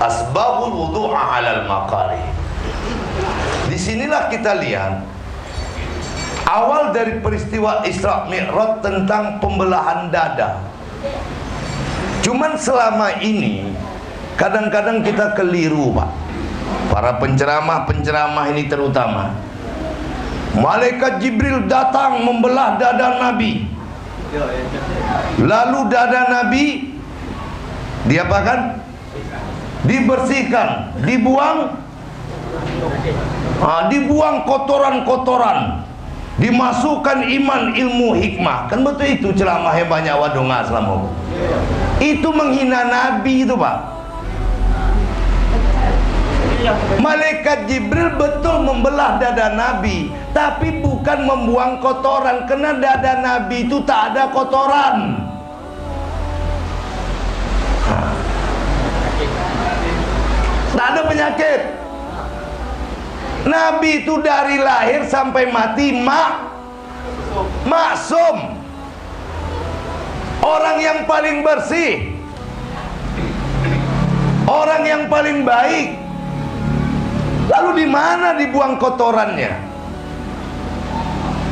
Asbabul wudu'a 'alal maqari. Disinilah kita lihat awal dari peristiwa Isra Mi'raj tentang pembelahan dada. Cuman selama ini kadang-kadang kita keliru, Pak. Para penceramah-penceramah ini terutama, malaikat Jibril datang membelah dada Nabi. Lalu dada Nabi diapakan? Dibersihkan, dibuang kotoran-kotoran, dimasukkan iman, ilmu, hikmah. Kan betul itu ceramahnya banyak wadonga selama itu menghina Nabi itu, Pak. Malaikat Jibril betul membelah dada Nabi, tapi bukan membuang kotoran, karena dada Nabi itu tak ada kotoran. Tak ada penyakit. Nabi itu dari lahir sampai mati maksum. Orang yang paling bersih, orang yang paling baik. Lalu di mana dibuang kotorannya?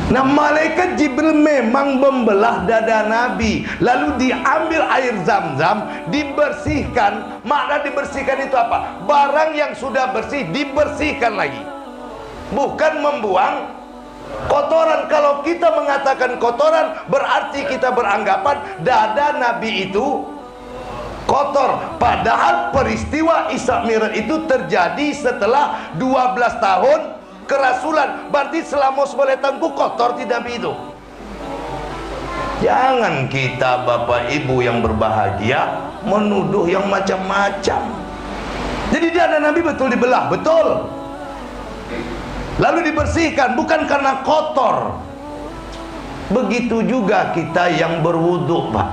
Nah, malaikat Jibril memang membelah dada Nabi, lalu diambil air Zam-Zam, dibersihkan. Makna dibersihkan itu apa? Barang yang sudah bersih dibersihkan lagi, bukan membuang kotoran. Kalau kita mengatakan kotoran, berarti kita beranggapan dada Nabi itu kotor. Padahal peristiwa Isra Mi'raj itu terjadi setelah 12 tahun kerasulan. Berarti selama 9 tahunku kotor tidak Nabi itu. Jangan kita bapak ibu yang berbahagia menuduh yang macam-macam. Jadi dada Nabi betul dibelah, betul. Lalu dibersihkan, bukan karena kotor. Begitu juga kita yang berwudu, Pak.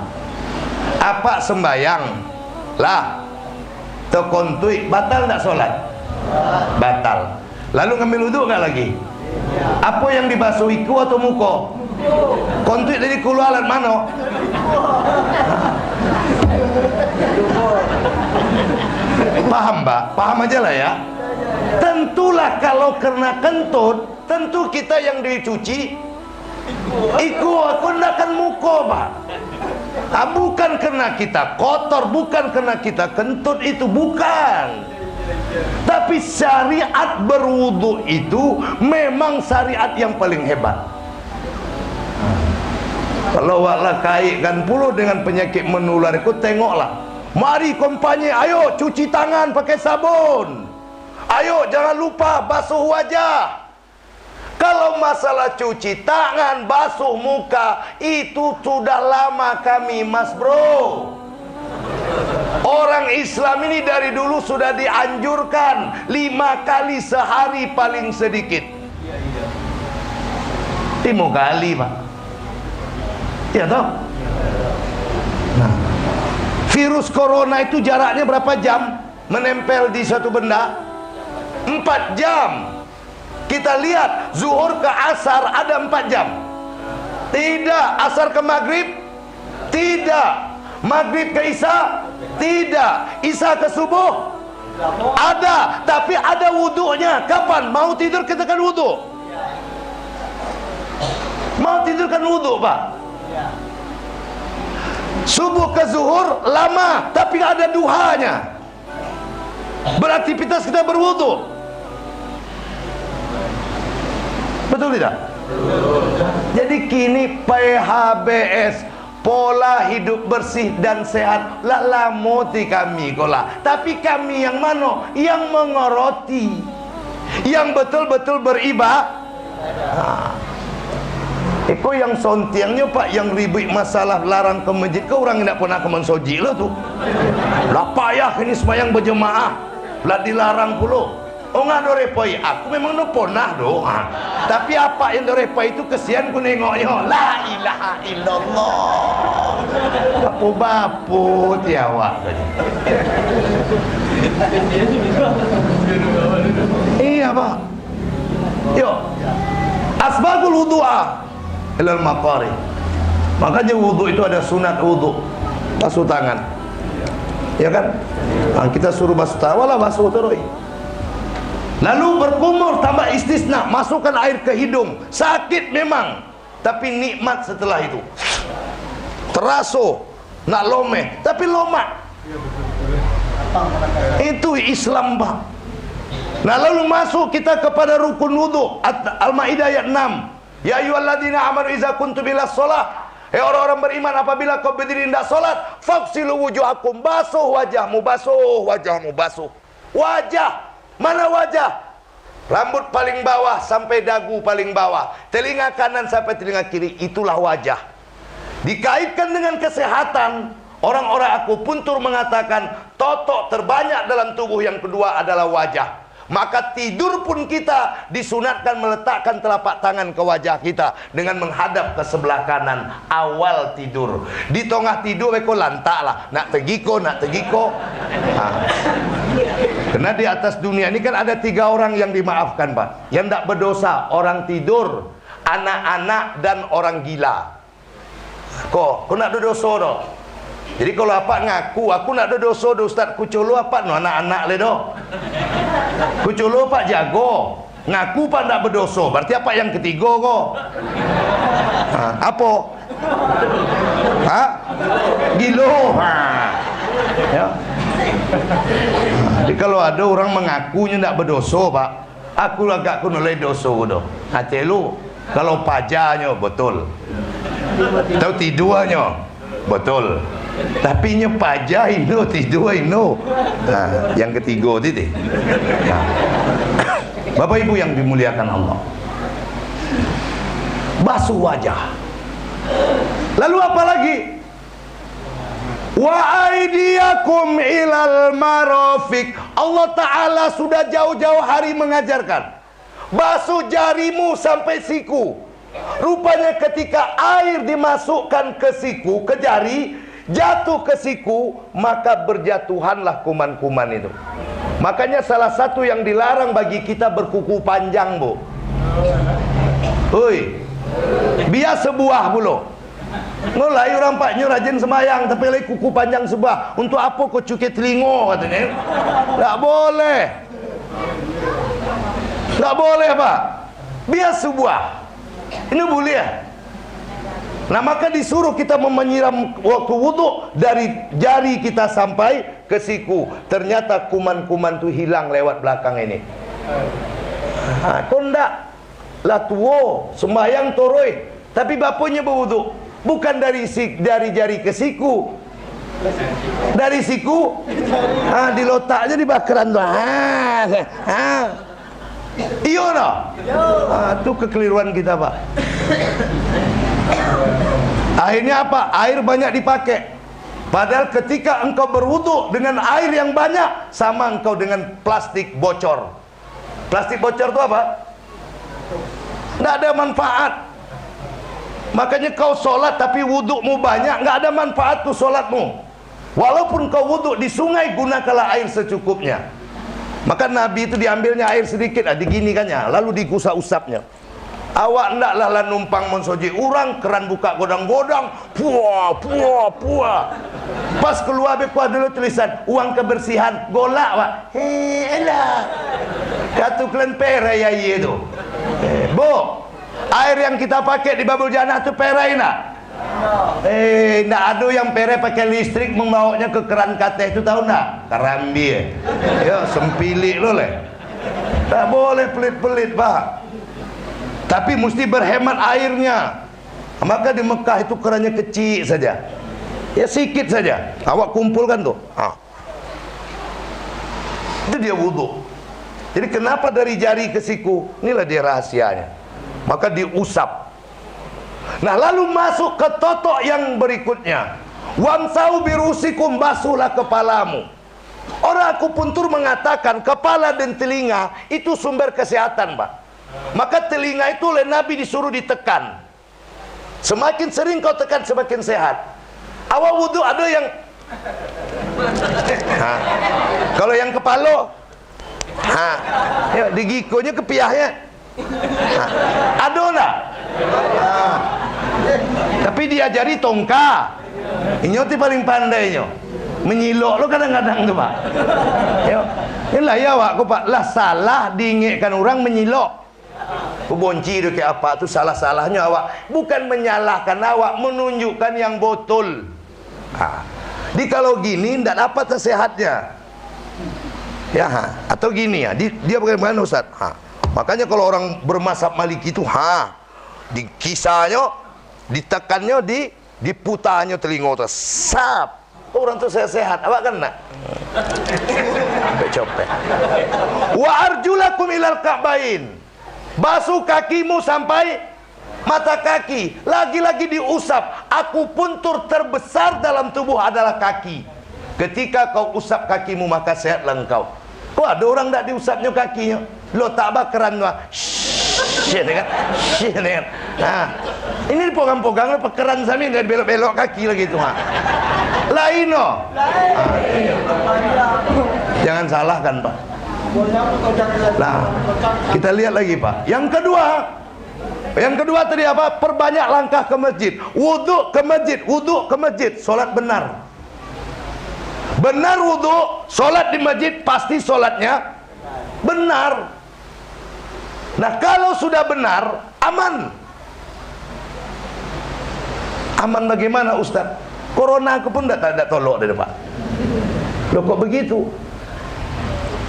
Apa sembayang lah terkontui, batal tak sholat? Batal. Lalu ngambil wudu nggak lagi? Apa yang dibasuh, iku atau muko? Kontuit dari kulualan mano? Paham, Pak? Paham aja lah ya. Tentulah kalau kena kentut, tentu kita yang dicuci iku aku ndakan muko, Pak. Bukan karena kita kotor, bukan karena kita kentut, itu bukan. Tapi syariat berwudu itu memang syariat yang paling hebat. Kalau wala kaitkan puluh dengan penyakit menular itu, tengoklah. Mari kompanye, ayo cuci tangan pakai sabun. Ayo jangan lupa basuh wajah. Kalau masalah cuci tangan, basuh muka, itu sudah lama kami, Mas Bro. Orang Islam ini dari dulu sudah dianjurkan 5 kali sehari paling sedikit. 5 kali, Pak. Ya toh? Nah, virus corona itu jaraknya berapa jam menempel di satu benda? 4 jam. Kita lihat zuhur ke asar ada 4 jam. Tidak. Asar ke maghrib? Tidak. Maghrib ke isya? Tidak. Isya ke subuh? Ada. Tapi ada wudunya. Kapan? Mau tidur kita kan wudu. Mau tidur kan wudu, Pak. Subuh ke zuhur lama, tapi ada duhanya. Beraktivitas kita berwudu. Betul tidak? Jadi kini PHBS, pola hidup bersih dan sehat, lah moti kami kola. Tapi kami yang mana? Yang mengoroti, yang betul-betul beribadah. Eko yang sontiangnya, Pak, yang ribut masalah larang ke masjid, ke orang tidak pernah ke mensoji lo tuh. Lah payah ini sembahyang berjemaah, lah dilarang puluh. ngado repoi, aku memang no ponah doa. Tapi apa yang do repoi itu kesian ku nengoknya. La ilaha illallah. Bapu tiawak. Iya, Pak. Yuk. Asbagul wudu'a ilal maqari. Makanya wudu itu ada sunat wudu. Basuh tangan. Ya kan? Nah, kita suruh basuh tangan, wala basuh terus. Lalu berkumur tambah istisna, masukkan air ke hidung. Sakit memang, tapi nikmat setelah itu. Teraso, nak lomeh, tapi lomak. Itu Islam, Pak. Nah, lalu masuk kita kepada rukun wudu. Al-Maidah ayat 6. Ya ayyuhalladzina amanu idza kuntum ila shalah. Hei orang-orang beriman, apabila kau berdiri hendak salat, faghsilu wujuhakum, basuh wajahmu, basuh wajahmu, basuh. Wajah. Mana wajah? Rambut paling bawah sampai dagu paling bawah, telinga kanan sampai telinga kiri, itulah wajah. Dikaitkan dengan kesehatan, orang-orang akupuntur mengatakan totok terbanyak dalam tubuh yang kedua adalah wajah. Maka tidur pun kita disunatkan meletakkan telapak tangan ke wajah kita dengan menghadap ke sebelah kanan awal tidur. Di tengah tidur beko lantak lah, nak tegiko. Karena di atas dunia ini kan ada 3 orang yang dimaafkan, Pak. Yang tidak berdosa, orang tidur, anak-anak dan orang gila. Kok nak ada dosa doh? Jadi kalau apa ngaku aku nak ada dosa do Ustaz, kucolo apa no anak-anak le do. Kucolo pak jago, ngaku pak ndak berdosa. Berarti apa yang ketiga kok? Apa? Gilo. Ya. Jadi kalau ada orang mengakunya ndak berdosa, Pak, aku agak kunolai dosa do. Hati lu kalau pajarnya betul. Tahu tidurnya betul. Tapi nya pajah ino tidur ino. Nah, yang ketiga tadi. Nah. Bapak Ibu yang dimuliakan Allah. Basuh wajah. Lalu apa lagi? Wa aidiyakum ilal marafiq. Allah Ta'ala sudah jauh-jauh hari mengajarkan. Basuh jarimu sampai siku. Rupanya ketika air dimasukkan ke siku, ke jari, jatuh ke siku, maka berjatuhanlah kuman-kuman itu. Makanya salah satu yang dilarang bagi kita berkuku panjang, Bu. Oi, biar sebuah bulu. Ngulai orang paknya rajin sembahyang, tapi lagi kuku panjang sebuah. Untuk apa kau cuci telingo katanya? Tak boleh. Tak boleh, Pak. Biar sebuah. Ini boleh ya? Nah, maka disuruh kita menyiram waktu wudhu dari jari kita sampai ke siku. Ternyata kuman-kuman itu hilang lewat belakang ini. Kau ndak lah tuo sembahyang toroi, tapi bapaknya berwudhu bukan dari jari ke siku, dari siku dilotaknya di bakaran tuh. Iyo no, itu kekeliruan kita, Pak. Akhirnya apa? Air banyak dipakai. Padahal ketika engkau berwudu dengan air yang banyak, sama engkau dengan plastik bocor. Plastik bocor itu apa? Tidak ada manfaat. Makanya kau sholat tapi wudukmu banyak, nggak ada manfaat tuh sholatmu. Walaupun kau wuduk di sungai, gunakanlah air secukupnya. Maka Nabi itu diambilnya air sedikit, diginikannya, lalu digusap-usapnya. Awak ndaklah lah numpang mensoji orang, keran buka godang-godang, puah. Pas keluar bekua dulu tulisan uang kebersihan, golak, Pak. Elah. Katu klen perai ya itu. Bu, air yang kita pakai di Babul Jannah itu perai nak? Ndak ada yang perai pakai listrik membawanya ke keran kateh itu, tahu ndak? Karambi ya. Ya, sempilik lo leh. Tak boleh pelit-pelit, Pak. Tapi mesti berhemat airnya. Maka di Mekah itu kerannya kecil saja. Ya sedikit saja. Awak kumpulkan tuh. Itu dia wudhu. Jadi kenapa dari jari ke siku? Inilah dia rahasianya. Maka diusap. Nah, lalu masuk ke totok yang berikutnya. Wamsau birusikum, basuhlah kepalamu. Orang akupuntur mengatakan kepala dan telinga itu sumber kesehatan, Pak. Maka telinga itu oleh Nabi disuruh ditekan. Semakin sering kau tekan semakin sehat. Awal wudhu ada yang kalau yang kepala ya, digikonya kepiahnya ada enggak? Tapi diajari tongka. Inyo ti paling pandai nyo. Menyilok lo kadang-kadang tuh, Pak. Ya, inilah ya Pak, Pak. Lah salah diingatkan orang menyilok. Kubonci itu kayak apa tuh salah-salahnya awak. Bukan menyalahkan awak, menunjukkan yang betul. Di kalau gini ndak dapat sehatnya. Ya, atau gini ya. Dia bagaimana Ustaz? Makanya kalau orang bermazhab Maliki itu di kisahnya, ditekannya, diputarnya telinga tuh. Sap. Orang tuh sehat, awak kan nak? Copet. Wa arjulakum ilal ka'bain. Basuh kakimu sampai mata kaki. Lagi-lagi diusap. Akupuntur terbesar dalam tubuh adalah kaki. Ketika kau usap kakimu maka sehatlah engkau. Kok ada orang tak diusapnya kakinya? Lo tak bakaran lah. Ini pogang-pogang pekeran sami dan belok-belok kaki lagi tuh. Lain no. Jangan salahkan, Pak. Nah, kita lihat lagi, Pak. Yang kedua tadi apa? Perbanyak langkah ke masjid. Wudhu ke masjid, wudhu ke masjid. Solat benar. Benar wudhu, solat di masjid pasti solatnya benar. Nah, kalau sudah benar, aman. Aman bagaimana, Ustaz? Corona aku pun tidak tolok dari Pak. Loh kok begitu?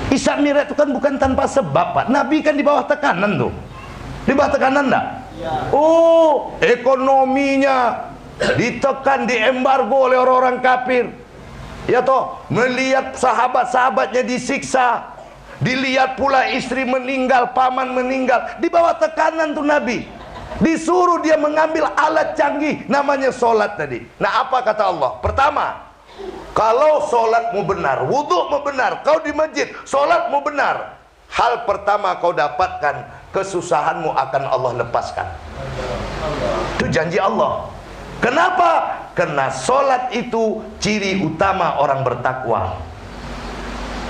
Isya Mi'raj itu kan bukan tanpa sebab, Pak. Nabi kan di bawah tekanan tuh. Di bawah tekanan enggak? Oh, ekonominya ditekan, diembargo oleh orang-orang kafir. Ya toh, melihat sahabat-sahabatnya disiksa. Dilihat pula istri meninggal, paman meninggal. Di bawah tekanan tuh Nabi. Disuruh dia mengambil alat canggih, namanya solat tadi. Nah, apa kata Allah? Pertama, kalau solatmu benar, wudhumu benar, kau di masjid, solatmu benar, hal pertama kau dapatkan, kesusahanmu akan Allah lepaskan. Itu janji Allah. Kenapa? Karena solat itu ciri utama orang bertakwa.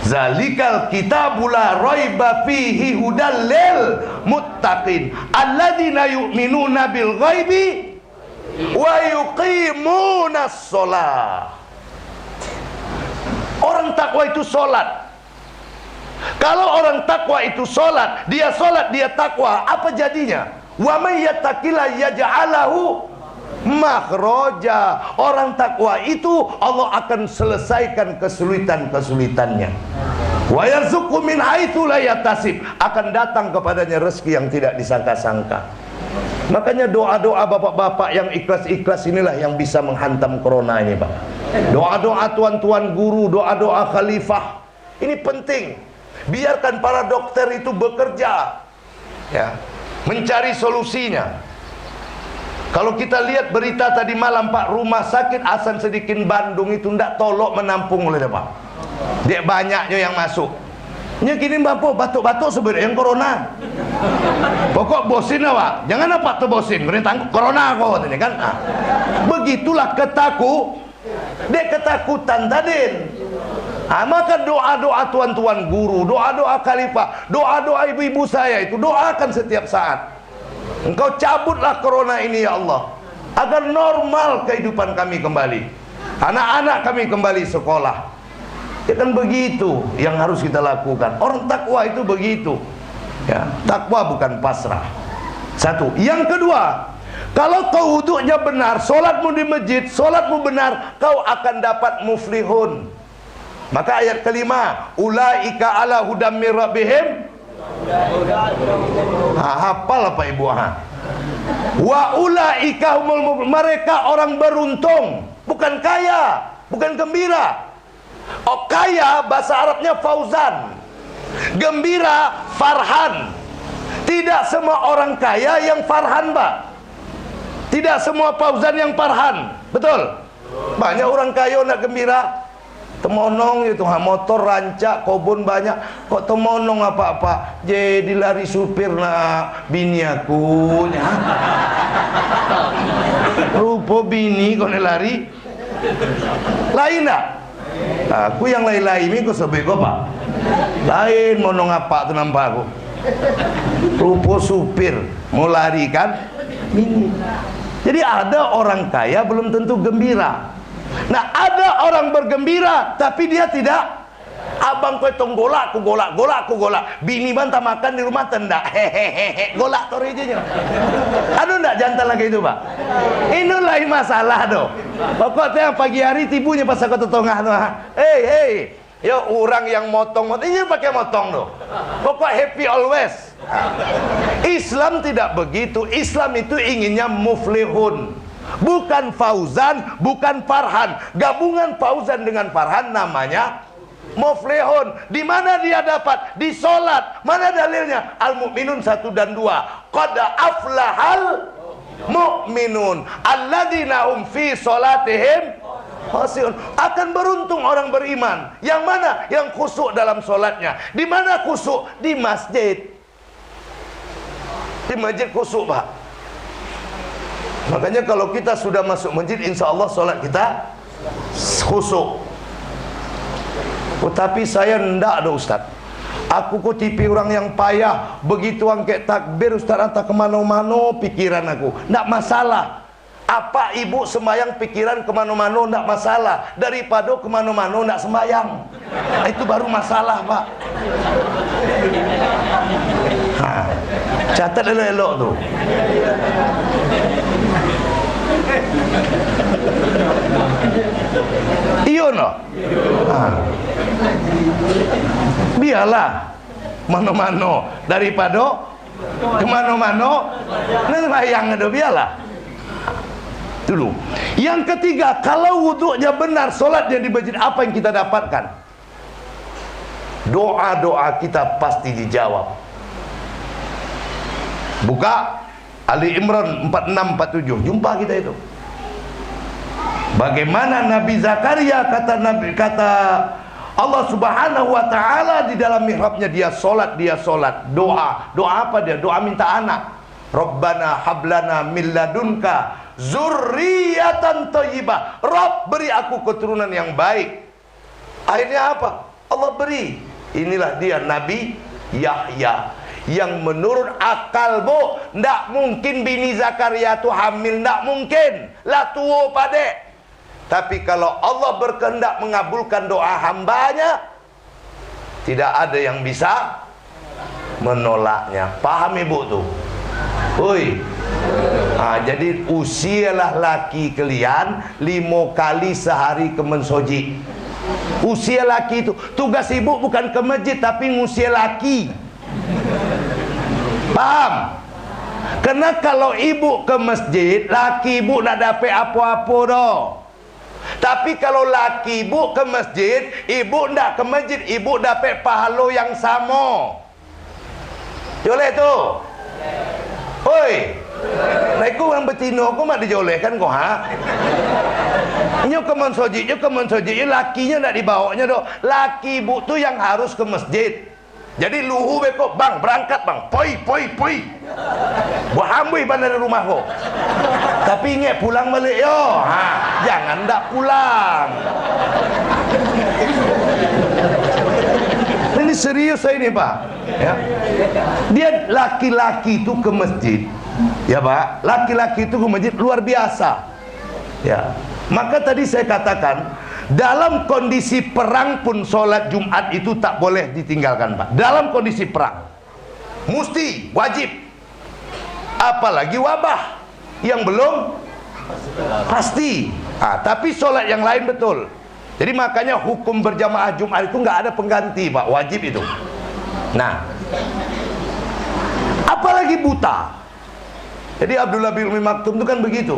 Zalikal kitabul la raiba fihi hudal lil muttaqin alladzina yu'minuna bil ghaibi wa yuqimunas shalah. Orang takwa itu solat. Kalau orang takwa itu solat, dia takwa, apa jadinya? Wa may yattaqilla yaj'alahu makhraja. Orang takwa itu Allah akan selesaikan kesulitan-kesulitannya. Wa yarzuqhu min haitsu la yahtasib. Akan datang kepadanya rezeki yang tidak disangka-sangka. Makanya doa-doa bapak-bapak yang ikhlas-ikhlas inilah yang bisa menghantam corona ini, Pak. Doa-doa tuan-tuan guru, doa-doa khalifah. Ini penting. Biarkan para dokter itu bekerja, ya, mencari solusinya. Kalau kita lihat berita tadi malam, Pak, rumah sakit Hasan Sadikin Bandung itu ndak tolok menampung oleh dia, Pak. Dia banyaknya yang masuk. Nya gini Bapak, batuk-batuk sebenarnya yang corona. Pokok bosin awak. Jangan apa tuh bosin, merintang corona kok katanya kan. Nah, begitulah ketakutan tadin. Maka doa-doa tuan-tuan guru, doa-doa khalifah, doa-doa ibu-ibu saya itu doakan setiap saat. Engkau cabutlah corona ini ya Allah, agar normal kehidupan kami kembali, anak-anak kami kembali sekolah. Ya kan begitu yang harus kita lakukan. Orang takwa itu begitu, ya. Takwa bukan pasrah. Satu. Yang kedua, kalau kau wudhunya benar, solatmu di masjid, solatmu benar, kau akan dapat muflihun. Maka ayat kelima, ulaika ala hudam mir rabbihim. Hafal apa ibu? Wa ulaika humul, mereka orang beruntung, bukan kaya, bukan gembira. Oh, kaya bahasa Arabnya fauzan, gembira farhan. Tidak semua orang kaya yang farhan, Pak. Tidak semua fauzan yang farhan. Betul? Banyak orang kaya nak gembira. Temonong itu, motor rancak, kobon banyak, kok temonong apa-apa. Jadi lari supir nak bini aku. Rupo bini kau lari. Lain tak? Aku yang lain-lain ini kau sebego pak. Lain monong apa tu nampak aku. Rupo supir mau lari kan? Bini. Jadi ada orang kaya belum tentu gembira. Nah, ada orang bergembira tapi dia tidak. Abang kau tong golak, aku golak, golak, aku golak. Bini bantah makan di rumah tenda. Hehehe, golak tor ijanya. Aduh ndak jantan lagi itu, Pak. Ini lain masalah doh. Pokoknya pagi hari tibunya pas aku tetongah tuh. Hey, yo orang yang motong ini pakai motong doh. Pokok happy always. Islam tidak begitu. Islam itu inginnya muflihun. Bukan Fauzan, bukan Farhan. Gabungan Fauzan dengan Farhan namanya muflihun. Di mana dia dapat? Di solat. Mana dalilnya? Al-Mu'minun 1 dan 2. Qad aflahal mu'minun alladzina hum fi solatihim khashi'un. Akan beruntung orang beriman. Yang mana? Yang khusyuk dalam solatnya. Di mana khusyuk? Di masjid. Di masjid khusyuk, Pak. Makanya kalau kita sudah masuk masjid, insya Allah solat kita khusyuk. Oh, tapi saya ndak ada Ustaz. Aku kok tipe orang yang payah. Begitu angkat takbir Ustaz hantar kemana-mana pikiran aku. Ndak masalah. Apa ibu sembahyang pikiran kemana-mana ndak masalah. Daripada kemana-mana ndak sembahyang. Itu baru masalah, Pak. Catat elok-elok tu. Iyo no. Biarlah mano-mano daripada kemano-mano ngelayang ada biarlah. Dulu. Yang ketiga, kalau wuduknya benar, solatnya di masjid, apa yang kita dapatkan? Doa-doa kita pasti dijawab. Buka Ali Imran 46-47, jumpa kita itu. Bagaimana Nabi Zakaria kata Allah Subhanahu wa taala di dalam mihrabnya dia solat, doa apa dia? Doa minta anak. Rabbana hablana min ladunka zurriyatan thayyibah. Rabb, beri aku keturunan yang baik. Akhirnya apa? Allah beri. Inilah dia Nabi Yahya. Yang menurut akal, bu, ndak mungkin bini Zakaria tu hamil, ndak mungkin. Lah tuo pade. Tapi kalau Allah berkehendak mengabulkan doa hambanya, tidak ada yang bisa menolaknya. Paham ibu tu? Oi. Jadi usialah laki kalian 5 kali sehari ke mensoji. Usia laki itu tugas ibu bukan ke masjid tapi ngusia laki. Paham? Karena kalau ibu ke masjid, laki ibu nak dapat apa-apa dah. Tapi kalau laki ibu ke masjid, ibu ndak ke masjid, ibu dapat pahala yang sama. Boleh tu? Oi. Nah, aku orang betina aku mak dijolehkan kau ha. Nyo ke mensoji, lakinya ndak dibawanya doh. Laki ibu tu yang harus ke masjid. Jadi luhu beko, bang berangkat bang, poi. Buah ambui bandar rumah kau. Tapi ingat pulang balik yo, jangan ndak pulang. Ini serius saya ini Pak. Ya. Dia laki-laki itu ke masjid, ya Pak. Laki-laki itu ke masjid luar biasa. Ya. Maka tadi saya katakan, dalam kondisi perang pun sholat Jumat itu tak boleh ditinggalkan Pak. Dalam kondisi perang mesti, wajib. Apalagi wabah yang belum pasti. Tapi sholat yang lain betul. Jadi makanya hukum berjamaah Jumat itu nggak ada pengganti Pak, wajib itu. Nah, apalagi buta. Jadi Abdullah bin Umi Maktum itu kan begitu.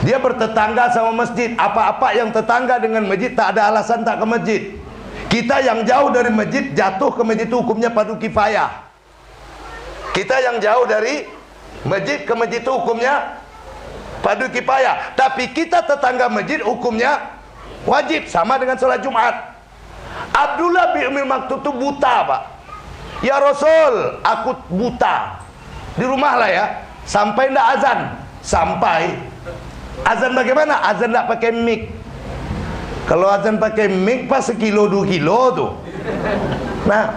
Dia bertetangga sama masjid. Apa-apa yang tetangga dengan masjid tak ada alasan tak ke masjid. Kita yang jauh dari masjid jatuh ke masjid itu hukumnya fardu kifayah. Kita yang jauh dari masjid ke masjid itu hukumnya fardu kifayah. Tapi kita tetangga masjid hukumnya Wajib, sama dengan sholat Jumat. Abdullah bin Umi Maktum itu buta, Pak. Ya Rasul, aku buta. Di rumah lah ya. Sampai ndak azan. Sampai. Azan bagaimana? Azan ndak pakai mic. Kalau azan pakai mic pas sekilo 2 kilo tuh. Nah,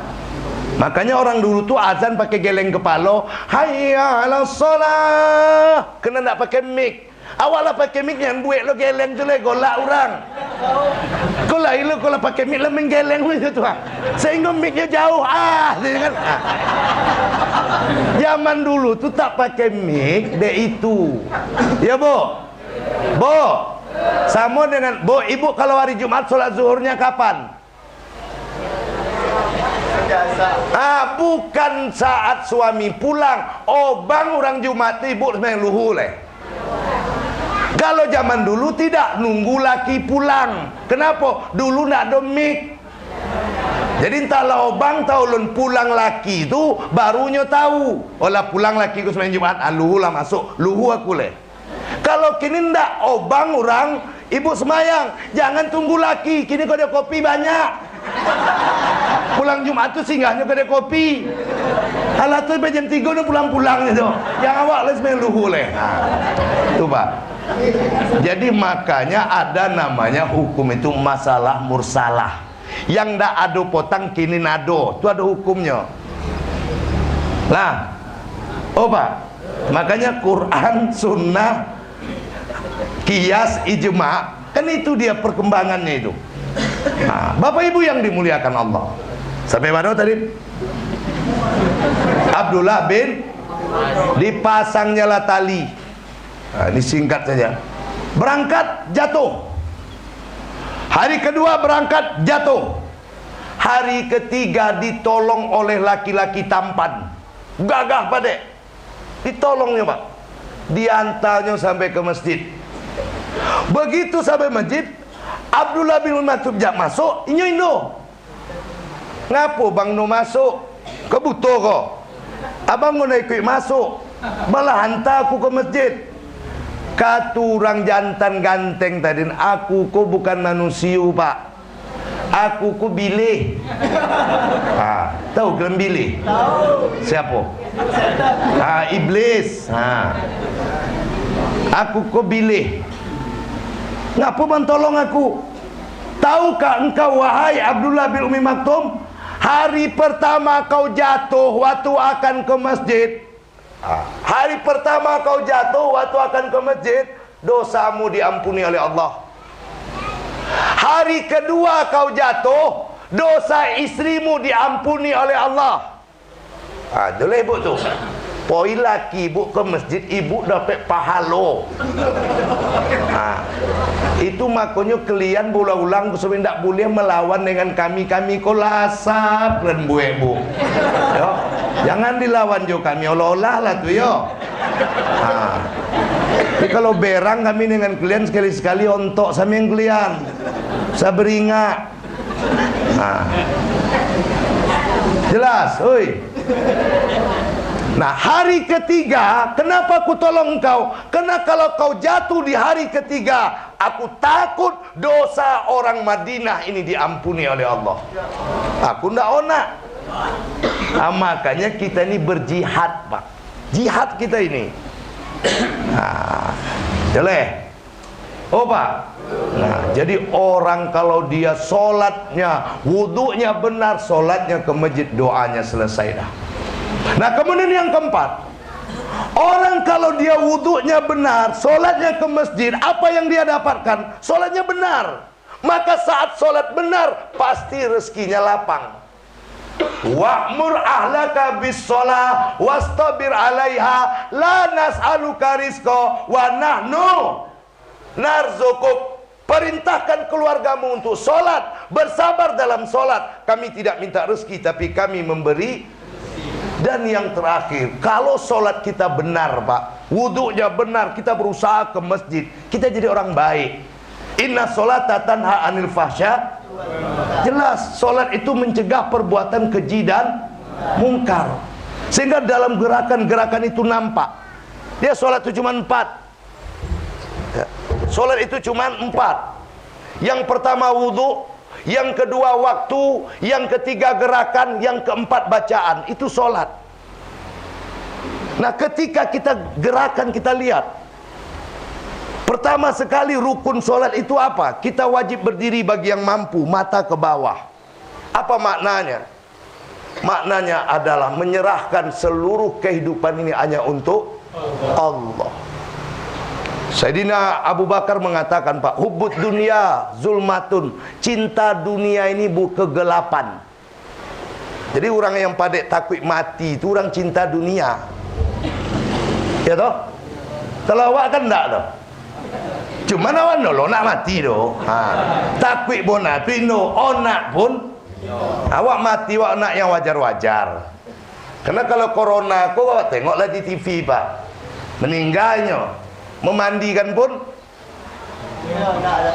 makanya orang dulu tuh azan pakai geleng kepala. Hayya 'alas shalah. Kena ndak pakai mic. Awalnya pakai mic yang buat lo geleng tu le golak orang. Kalau itu kalau pakai mic lo menggeleng gitu tuh. Sehingga micnya jauh kan. Zaman dulu tuh tak pakai mic deh itu. Ya, Bu. Bu. Sama dengan Bu, Ibu kalau hari Jumat sholat zuhurnya kapan? Bukan saat suami pulang. Oh, bang orang Jumat Ibu sembahyang luhur leh. Kalau zaman dulu tidak, nunggu laki pulang. Kenapa? Dulu nak ada mic. Jadi entahlah obang tahu lun pulang laki itu barunya tahu. Olah pulang laki ku sembahyang Jumat, luhu lah masuk, luhu aku leh. Kalau kini ndak obang orang, ibu sembahyang, jangan tunggu laki. Kini kau ada kopi banyak. Pulang Jumat tu singgahnya kau ada kopi. Halah tu jam 3 udah pulang-pulang itu. Yang awak lah sembahyang luhu leh. Tuh Pak. Jadi makanya ada namanya hukum itu masalah mursalah. Yang ndak ada potang kini nado, itu ada hukumnya. Lah, oh Pak, makanya Quran, Sunnah, Qiyas, Ijma, kan itu dia perkembangannya itu. Nah, Bapak Ibu yang dimuliakan Allah. Sampai mana tadi? Abdullah bin dipasangnya lah tali. Nah, ini singkat saja. Berangkat jatuh. Hari kedua berangkat jatuh. Hari ketiga ditolong oleh laki-laki tampan. Gagah Pak. Ditolongnya Pak. Diantarnya sampai ke masjid. Begitu sampai masjid, Abdullah bin Mas'ud masuk, inyo. Ngapo bang no masuk? Kebutuh kok. Abang mau ikut masuk. Malah hantar aku ke masjid. Katu orang jantan ganteng tadi, aku ko bukan manusia Pak, aku ko bilih. Tahu kan bilih? Tahu. Siapa? Iblis. Aku ko bilih. Ngapa bang tolong aku? Tahukah engkau wahai Abdullah bin Umi Maktum, hari pertama kau jatuh waktu akan ke masjid. Hari pertama kau jatuh waktu akan ke masjid, dosamu diampuni oleh Allah. Hari kedua kau jatuh, dosa istrimu diampuni oleh Allah. Itulah ibu tu. Poi laki ibu ke masjid, ibu dapat pahala. Itu makanya kalian ulang-ulang sebenarnya tak boleh melawan dengan kami kau lasap dan bu. Yo, jangan dilawan jo kami, olah-olah lah tu yo. Tapi kalau berang kami dengan kalian sekali-sekali ontok sama yang kalian. Saya beringat. Jelas, oi. Nah, hari ketiga, kenapa aku tolong engkau? Karena kalau kau jatuh di hari ketiga, aku takut dosa orang Madinah ini diampuni oleh Allah. Aku ndak onak. Makanya kita ini berjihad, Pak. Jihad kita ini. Jelek. Oh, Pak. Nah, jadi orang kalau dia sholatnya, wudhunya benar, sholatnya ke masjid, doanya selesai dah. Nah, kemudian yang keempat, orang kalau dia wudhunya benar, sholatnya ke masjid, apa yang dia dapatkan? Sholatnya benar. Maka saat sholat benar, pasti rezekinya lapang. Wa'mur ahlaka bis sholah wastabir alaiha la nas'aluka rizqa wa nahnu narzukuk. Perintahkan keluargamu untuk sholat, bersabar dalam sholat. Kami tidak minta rezeki, tapi kami memberi. Dan yang terakhir, kalau sholat kita benar, Pak, wudhunya benar, kita berusaha ke masjid, kita jadi orang baik. Inna sholata tanha anil fahsya. Jelas, sholat itu mencegah perbuatan keji dan mungkar. Sehingga dalam gerakan-gerakan itu nampak. Dia sholat itu cuma 4. Sholat itu cuma 4. Yang pertama wudhu, yang kedua waktu, yang ketiga gerakan, yang keempat bacaan. Itu sholat. Nah, ketika kita gerakan, kita lihat. Pertama sekali rukun sholat itu apa? Kita wajib berdiri bagi yang mampu, mata ke bawah. Apa maknanya? Maknanya adalah menyerahkan seluruh kehidupan ini hanya untuk Allah. Sayyidina Abu Bakar mengatakan, Pak, hubbud dunia zulmatun, cinta dunia ini kegelapan. Jadi orang yang pada takut mati itu orang cinta dunia. Ya toh? Kalau awak kan enggak toh. Cuma awan lo nak mati doh. Takut bona tu no, onak pun. Awak mati awak nak yang wajar-wajar. Karena kalau corona aku awak tengoklah di TV, Pak. Meninggalnya. Memandikan pun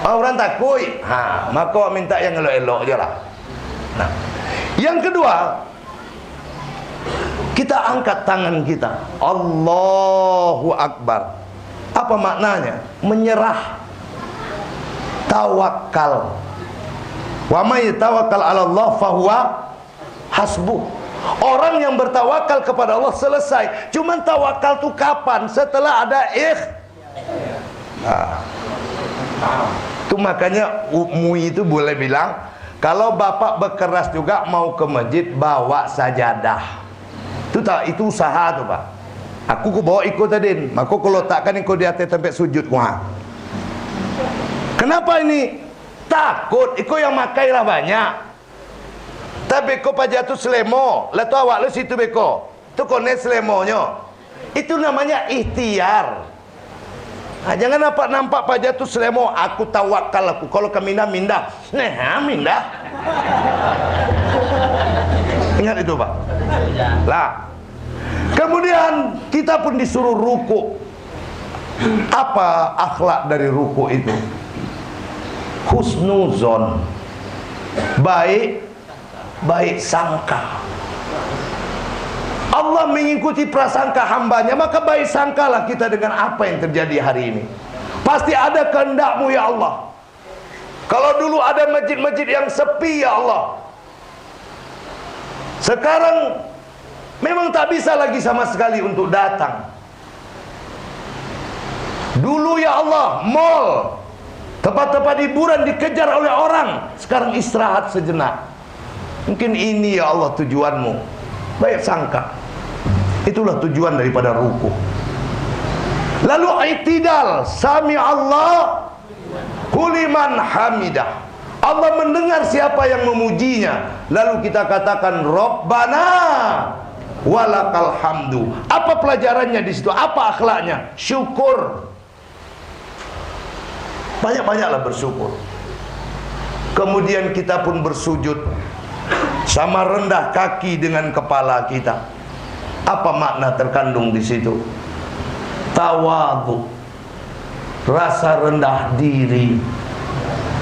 orang takut. Maka minta yang elok-elok je lah. Nah, yang kedua, kita angkat tangan kita, Allahu Akbar. Apa maknanya? Menyerah, tawakal. Wa may tawakkal 'ala Allah fahuwa hasbuh. Orang yang bertawakal kepada Allah selesai. Cuman tawakal tu kapan? Setelah ada itu makanya MUI itu boleh bilang, kalau bapak berkeras juga mau ke masjid bawa sajadah. Itu usaha tuh, Pak. Aku bawa ikut tadi. Maka kalau takkan ikut di atas tempat sujud. Kenapa ini? Takut ikut yang makailah banyak. Tapi beko pajatu selemo, letu awak lu situ beko. Itu konek selemonya. Itu namanya ikhtiar. Jangan nampak pajatu selemo, aku tawakal aku. Kalau ke mindah. Mindah. Ingat itu, Pak. Lah. Kemudian kita pun disuruh ruku. Apa akhlak dari ruku itu? Husnuzon. Baik sangka. Allah mengikuti prasangka hambanya, maka baik sangkalah kita dengan apa yang terjadi hari ini. Pasti ada kehendak-Mu ya Allah. Kalau dulu ada masjid-masjid yang sepi ya Allah, sekarang memang tak bisa lagi sama sekali untuk datang. Dulu ya Allah, mall, tempat-tempat hiburan dikejar oleh orang, sekarang istirahat sejenak. Mungkin ini ya Allah tujuan-Mu. Baik sangka. Itulah tujuan daripada ruku. Lalu i'tidal, sami Allah huliman hamidah. Allah mendengar siapa yang memujinya. Lalu kita katakan Rabbana walakal hamdu. Apa pelajarannya di situ? Apa akhlaknya? Syukur. Banyak-banyaklah bersyukur. Kemudian kita pun bersujud sama rendah kaki dengan kepala kita. Apa makna terkandung di situ? Tawadhu, rasa rendah diri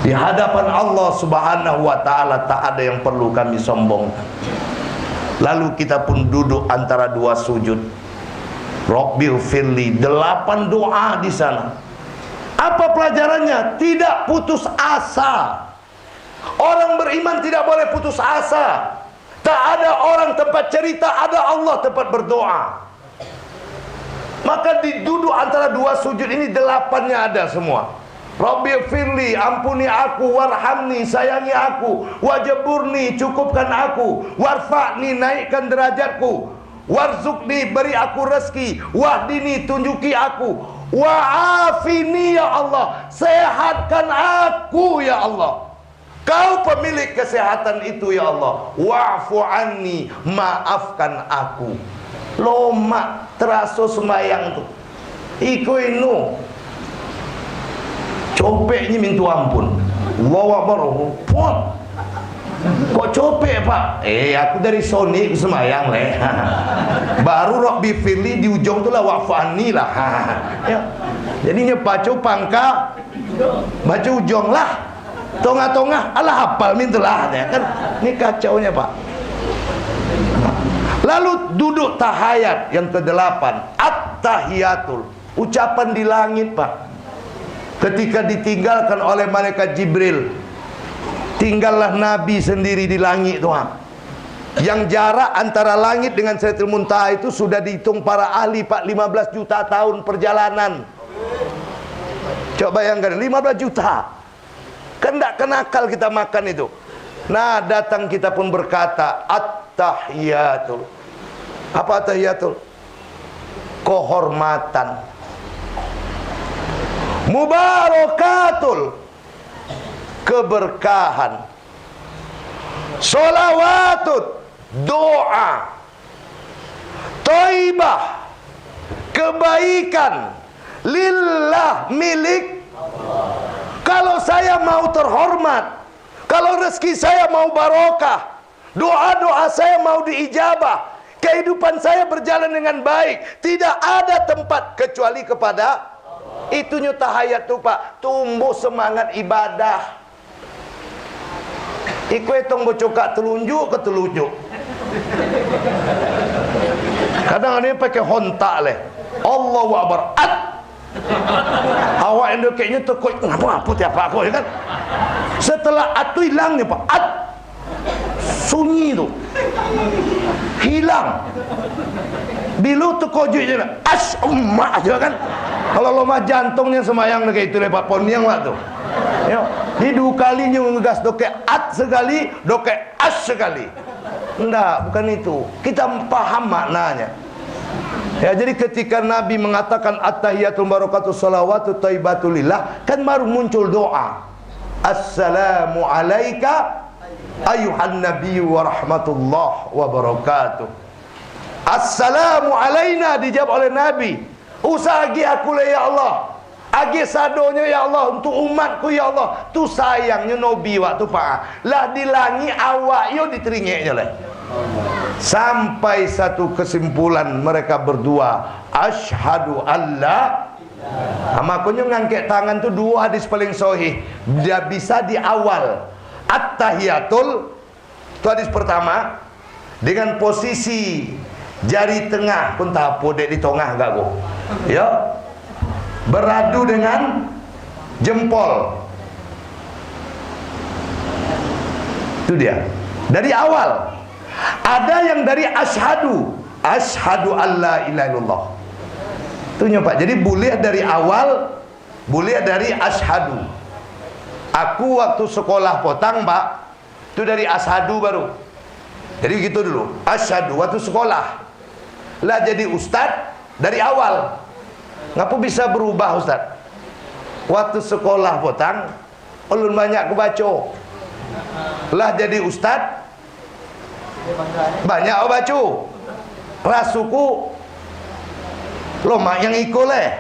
di hadapan Allah Subhanahu wa taala. Tak ada yang perlu kami sombongkan. Lalu kita pun duduk antara dua sujud. Rabbighfirli, 8 doa di sana. Apa pelajarannya? Tidak putus asa. Orang beriman tidak boleh putus asa. Tak ada orang tempat cerita, ada Allah tempat berdoa. Maka diduduk antara dua sujud ini 8-nya ada semua. Rabbighfirli, ampuni aku, warhamni, sayangi aku, wajburni, cukupkan aku, warfa'ni, naikkan derajatku, warzuqni, beri aku rezeki, wahdini, tunjuki aku, wa'afini ya Allah, sehatkan aku ya Allah. Kau pemilik kesehatan itu ya Allah. Wa'fu anni, maafkan aku. Loma teraso sembayang tu. Iko inu. Copeknya minta ampun. Allahu Akbar. Pon. Kok copek, Pak? Aku dari Sony sembayang leh. Baru Rabbi Firli di ujung tu lah wa'fu anni lah. Ya. Jadinya pacu pangka baca ujung lah. Tengah-tengah alah hafal mintulah ya kan. Ini kacaunya, Pak. Lalu duduk tahayat yang ke-8, at-tahiyatul, ucapan di langit, Pak. ketika ditinggalkan oleh malaikat Jibril, tinggallah Nabi sendiri di langit Tuhan. Yang jarak antara langit dengan Sidratul Muntaha itu sudah dihitung para ahli Pak, 15 juta tahun perjalanan. Coba bayangkan 15 juta. Kan tidak kenakal kita makan itu. Nah, datang kita pun berkata at-tahiyatul. Apa at-tahiyatul? Kehormatan. Mubarakatul, keberkahan. Sholawatut, doa. Thaibah, kebaikan. Lillah, milik. Kalau saya mau terhormat, kalau rezeki saya mau barokah, doa-doa saya mau diijabah, kehidupan saya berjalan dengan baik, tidak ada tempat kecuali kepada itunya tahayat tuh Pak, tumbuh semangat ibadah. Iku etong bocokak telunjuk ke telunjuk. Kadang ini pakai hontak leh. Allahu Akbar. Awak yang kayaknya tekuk apa tiap aku ya kan. Setelah atu hilangnya Pak, sunyi tu hilang. Bilu tekojuknya umma aja kan. Kalau lemah jantungnya semayang kayak itu lepak poniang waktu. Ya, di 2 kalinya ngegas doke sekali, doke sekali. Enggak, bukan itu. Kita paham maknanya. Ya, jadi ketika Nabi mengatakan at-tahiyatul barakatuh salawatu thayyibatulillah, kan baru muncul doa. Assalamu alayka ayuhan nabiyyu wa rahmatullah wa barakatuh. Assalamu alayna, dijawab oleh Nabi. Usagi aku le ya Allah, agi sadonya ya Allah untuk umatku ya Allah. Tu sayangnya Nabi waktu Pak lah dilangi awak yo diteringeknya le. Sampai satu kesimpulan mereka berdua, asyhadu alla. Makanya ngangkat tangan tu 2 hadis paling sahih. Dia bisa di awal at-tahiyatul, itu hadis pertama, dengan posisi jari tengah pun tak podek di tengah gak go. Ya. Beradu dengan jempol. Itu dia. Dari awal. Ada yang dari asyhadu alla ilaha illallah. Itu Pak. Jadi boleh dari awal, boleh dari asyhadu. Aku waktu sekolah potang Pak, itu dari asyhadu baru. Jadi gitu dulu. Asyhadu waktu sekolah. Lah jadi ustad dari awal. Ngapa bisa berubah ustad? Waktu sekolah potang, ulun banyak kebaca. Lah jadi ustad, banyak baca. Rasuku loma yang iko leh.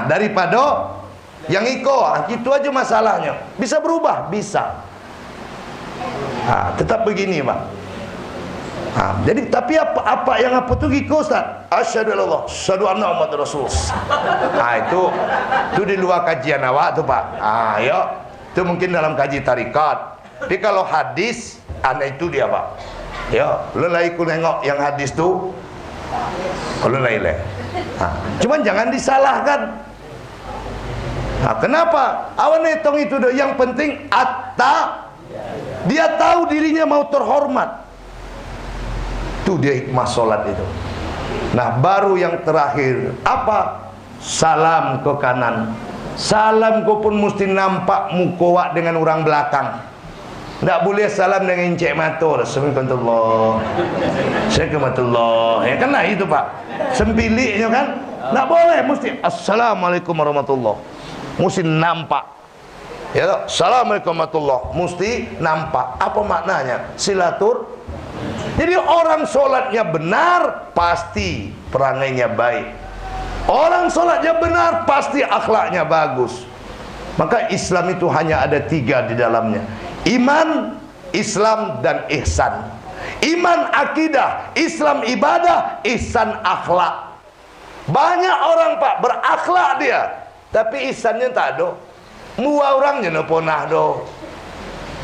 Daripada yang iko, gitu aja masalahnya. Bisa berubah, bisa. Tetap begini, Pak. Jadi tapi apa yang apa tu iko Ustaz? Asyhadu illallah, asyhadu anna Muhammadar Rasulullah. Itu di luar kajian awak tu Pak. Ya. Itu mungkin dalam kaji tarikat. Tapi kalau hadis, itu dia Pak. Ya, lelai ku nengok yang hadis tu. Lelai le. Cuman jangan disalahkan. Kenapa? Awan etong itu dah. Yang penting dia tahu dirinya mau terhormat. Itu dia hikmah solat itu. Nah, baru yang terakhir apa? Salam ke kanan. Salam kau pun mesti nampak mukawak dengan orang belakang. Tak boleh salam dengan encik mata. Assalamualaikum. Ya kan lah itu Pak. Sembiliknya kan. Tak boleh, mesti Assalamualaikum warahmatullah. Mesti nampak. Ya tak? Assalamualaikum warahmatullah. Mesti nampak. Apa maknanya? Silatur. Jadi orang solatnya benar, pasti perangainya baik. Orang solatnya benar, pasti akhlaknya bagus. Maka Islam itu hanya ada 3 di dalamnya. Iman, Islam, dan ihsan. Iman akidah, Islam ibadah, ihsan akhlak. Banyak orang Pak berakhlak dia, tapi ihsannya tak ada. Mua orangnya no ponah do.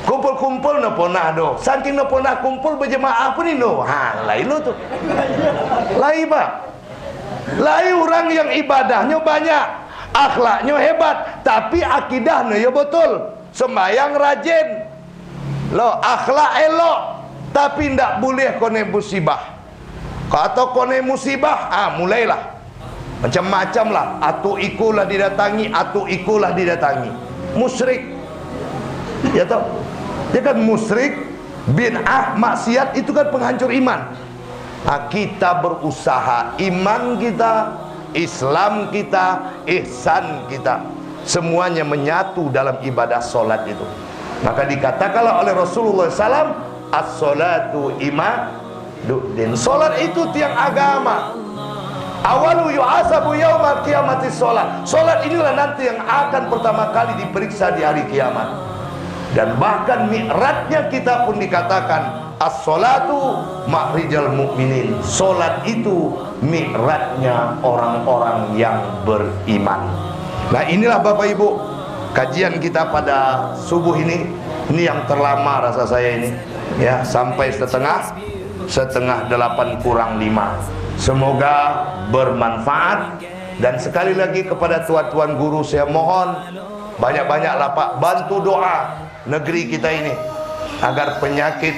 Kumpul-kumpul no ponah do. Saking no ponah kumpul berjemaah pun no. Lain lo tuh. Lain Pak. Lain orang yang ibadahnya banyak, akhlaknya hebat, tapi akidahnya ya betul. Sembayang rajin, lo akhlak elok, tapi ndak boleh kone musibah. Kata kone musibah, mulailah macam-macam lah. Atu ikulah didatangi, atu ikulah didatangi. Musyrik, ya toh? Dia kan musyrik, bid'ah, maksiat itu kan penghancur iman. Kita berusaha, iman kita, Islam kita, ihsan kita, semuanya menyatu dalam ibadah solat itu. Maka dikatakanlah oleh Rasulullah SAW, as-salatu imaduddin. Solat itu tiang agama. Awalu yu'asabu yaumal qiyamati solat. Solat inilah nanti yang akan pertama kali diperiksa di hari kiamat. Dan bahkan mi'ratnya kita pun dikatakan as-salatu ma'rijal mu'minin. Solat itu mi'ratnya orang-orang yang beriman. Nah, inilah Bapak Ibu kajian kita pada subuh ini. Ini yang terlama rasa saya ini, ya, sampai setengah 8:45. Semoga bermanfaat. Dan sekali lagi kepada tuan-tuan guru saya mohon banyak-banyaklah Pak, bantu doa negeri kita ini agar penyakit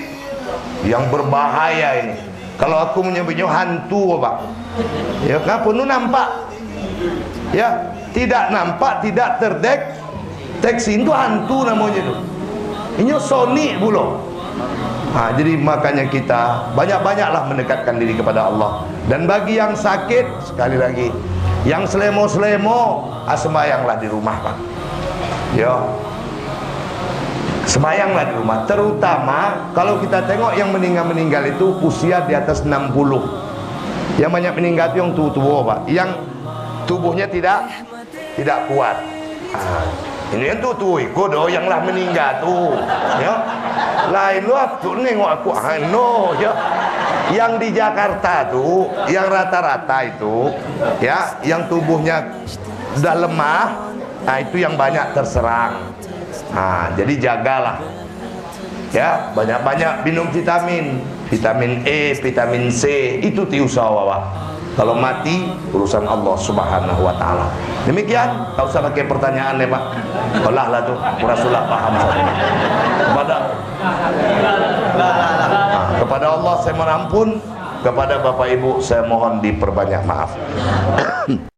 yang berbahaya ini, kalau aku menyebutnya hantu Pak, ya kenapa nu nampak, ya tidak nampak, tidak terdeteksi, itu hantu namanya itu. Ini Sony bulo. Jadi makanya kita banyak-banyaklah mendekatkan diri kepada Allah. Dan bagi yang sakit, sekali lagi, yang selemo-selemo, sembayanglah di rumah Pak. Ya, sembayanglah di rumah. Terutama kalau kita tengok yang meninggal itu usia di atas 60. Yang banyak meninggal itu yang tua-tua Pak, yang tubuhnya tidak kuat. Ini yang tua-tua ikut doh, yang lah meninggal tuh, ya. Lain lu aku nengok aku, no, ya. Yang di Jakarta tuh, yang rata-rata itu, ya, yang tubuhnya udah lemah, itu yang banyak terserang. Jadi jagalah, ya, banyak-banyak minum vitamin E, vitamin C, itu tiusaha Pak. Kalau mati urusan Allah Subhanahu wa taala. Demikian, tak usah pakai pertanyaan ya Pak. Olah lah tuh, Rasulullah paham saja. Kepada Allah saya mohon ampun, kepada Bapak Ibu saya mohon diperbanyak maaf.